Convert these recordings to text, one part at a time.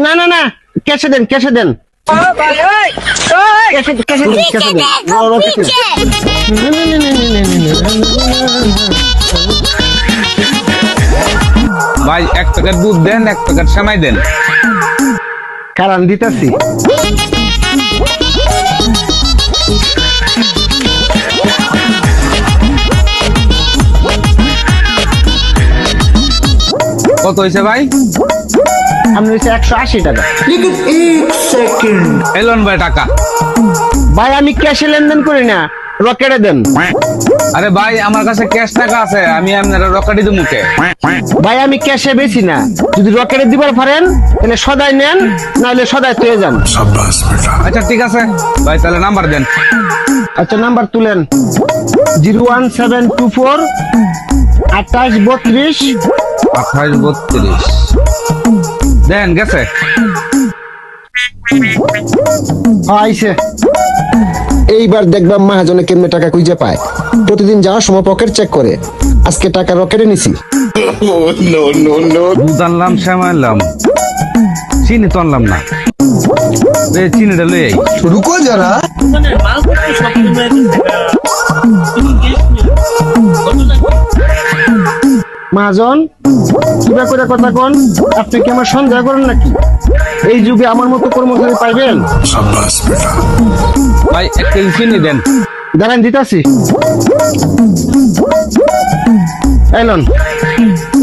না না না, ক্যাশে দেন, ক্যাশে দেন। ক্যাশে ক্যাশে দেন, ক্যাশে দেন। না, না, না, না, না, না, না। ভাই 1 প্যাকেট দুধ দেন, 1 প্যাকেট সেমাই দেন। কারণ দিতাছি। কত হয়েছে ভাই? আমি হচ্ছে 180 টাকা। এলন ভাই টাকা। ভাই আমি ক্যাশে লেনদেন করি না, রকেটে দেন। আরে ভাই আমার কাছে ক্যাশ টাকা আছে, আমি আপনার রকেটই দিব মুখে। ভাই আমি ক্যাশে বেশি না, যদি রকেটে দিবার পারেন তাহলে সদাই নেন, নাহলে সদাই পেয়ে যান। আচ্ছা ঠিক আছে ভাই, তাহলে নাম্বার দেন। আচ্ছা নাম্বার তুলেন। 01724 2832। 2832 দেন, গেছে। আইছে। এইবার দেখবা মহাজনে কেমনে টাকা খুঁজে পায়। প্রতিদিন যাওয়ার সময় পকেট চেক করে, আজকে টাকা রকেটে নিছি। দুধ আনলাম, সেমাই আনলাম, চিনি তো আনলাম না। চিনিটা লই আই। রুকো যারা। মহাজন কিবা করে কথা কোন, আপনি কি আমার সন্দেহ করেন নাকি? এই যুগে আমার মতো কর্মচারী পাইবেন? ভাই 1 কেজি চিনি দেন। দাঁড়ান দিতাছি। এলন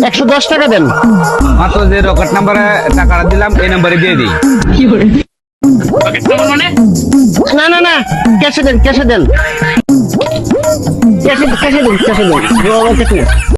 110 টাকা দেন। মাত্র যে রকেট নাম্বারে টাকাটা দিলাম এই নাম্বারে দিয়ে দিই। না না না, ক্যাশে দেন, ক্যাশে দেন। ক্যাশে ক্যাশে দেন, ক্যাশে দেন।